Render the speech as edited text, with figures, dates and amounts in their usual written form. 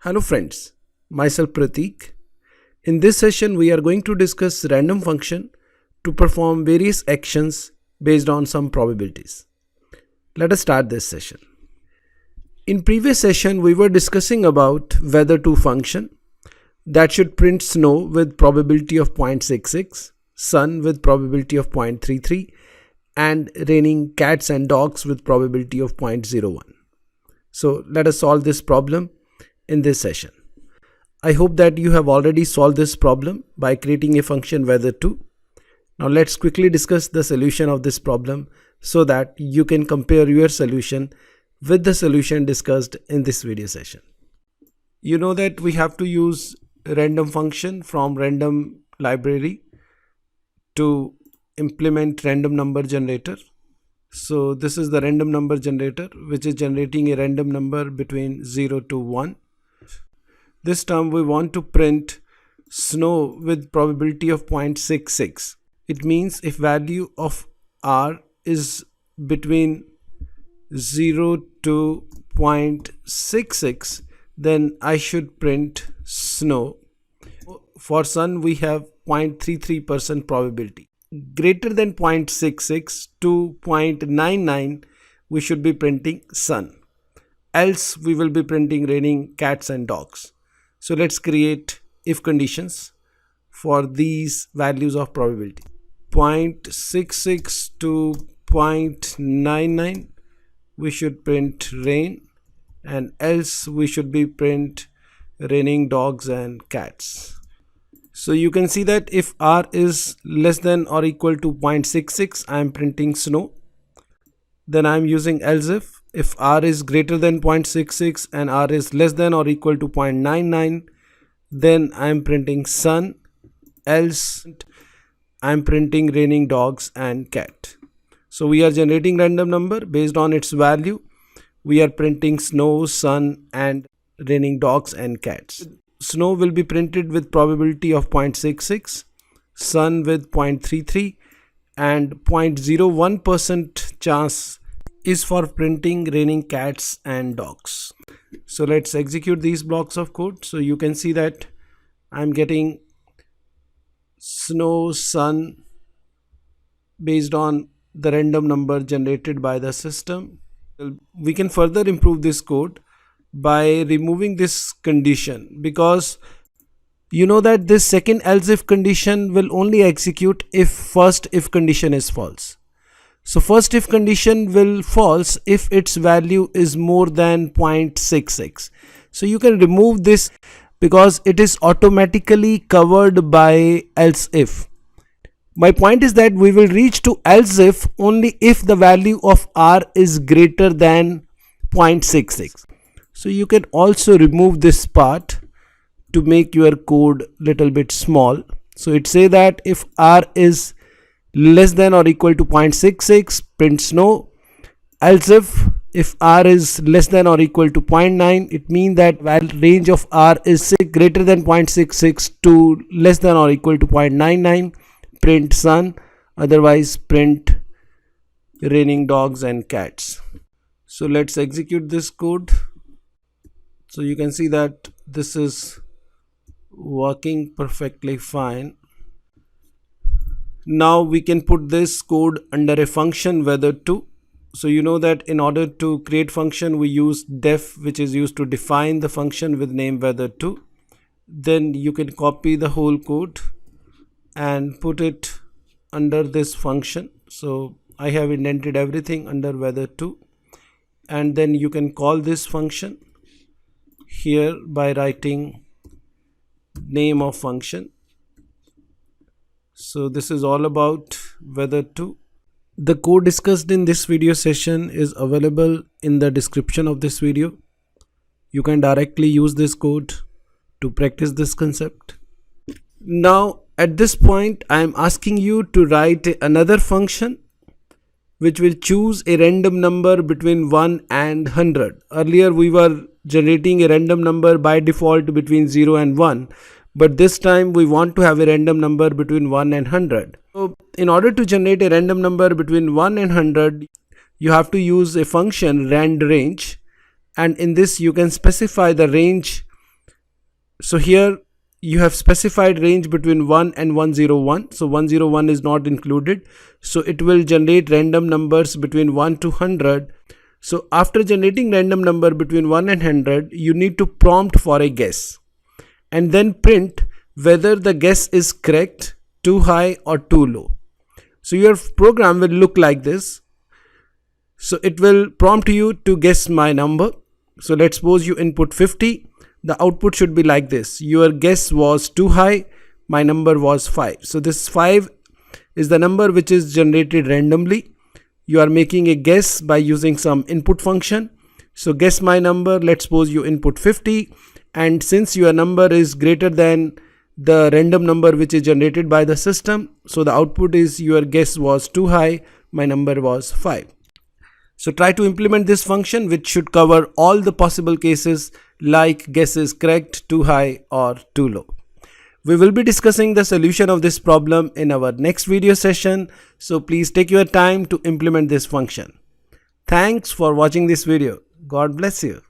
Hello friends, myself Pratik. In this session we are going to discuss random function to perform various actions based on some probabilities. Let us start this session. In previous session we were discussing about weather2 function that should print snow with probability of 0.66, sun with probability of 0.33 and raining cats and dogs with probability of 0.01. So let us solve this problem in this session. I hope that you have already solved this problem by creating a function weather2. Now let's quickly discuss the solution of this problem so that you can compare your solution with the solution discussed in this video session. You know that we have to use random function from random library to implement random number generator. So this is the random number generator which is generating a random number between 0 to 1. This time we want to print snow with probability of 0.66. It means if value of r is between 0 to 0.66, then I should print snow. For sun we have 0.33% probability. Greater than 0.66 to 0.99 we should be printing sun. Else we will be printing raining cats and dogs. So let's create if conditions for these values of probability. 0.66 to 0.99 we should print rain, and else we should be print raining dogs and cats. So you can see that if r is less than or equal to 0.66, I am printing snow. Then I am using else if r is greater than 0.66 and r is less than or equal to 0.99, then I am printing sun, else I am printing raining dogs and cat. So we are generating random number based on its value. We are printing snow, sun and raining dogs and cats. Snow will be printed with probability of 0.66, sun with 0.33 and 0.01% chance is for printing raining cats and dogs. So let's execute these blocks of code. So you can see that I'm getting snow, sun based on the random number generated by the system. We can further improve this code by removing this condition, because you know that this second else if condition will only execute if first if condition is false. So first if condition will false if its value is more than 0.66. So you can remove this because it is automatically covered by else if. My point is that we will reach to else if only if the value of r is greater than 0.66. So you can also remove this part to make your code little bit small. So it say that if r is less than or equal to 0.66, print snow. Else if r is less than or equal to 0.9, it means that range of r is greater than 0.66 to less than or equal to 0.99, print sun, otherwise print raining dogs and cats. So let's execute this code. So you can see that this is working perfectly fine. Now we can put this code under a function weather2. So you know that in order to create function we use def, which is used to define the function with name weather2. Then you can copy the whole code and put it under this function. So I have indented everything under weather2, and then you can call this function here by writing name of function. So this is all about weather2. The code discussed in this video session is available in the description of this video. You can directly use this code to practice this concept. Now at this point I am asking you to write another function which will choose a random number between 1 and 100. Earlier we were generating a random number by default between 0 and 1. But this time we want to have a random number between 1 and 100. So in order to generate a random number between 1 and 100, you have to use a function randrange, and in this you can specify the range So here you have specified range between 1 and 101. So 101 is not included. So it will generate random numbers between 1 to 100. So after generating random number between 1 and 100, you need to prompt for a guess and then print whether the guess is correct, too high or too low. So your program will look like this. So it will prompt you to guess my number. So let's suppose you input 50. The output should be like this. Your guess was too high. My number was 5. So this 5 is the number which is generated randomly. You are making a guess by using some input function. So guess my number. Let's suppose you input 50. And since your number is greater than the random number which is generated by the system, so the output is your guess was too high. My number was 5. So try to implement this function, which should cover all the possible cases like guess is correct, too high or too low. We will be discussing the solution of this problem in our next video session. So please take your time to implement this function. Thanks for watching this video. God bless you.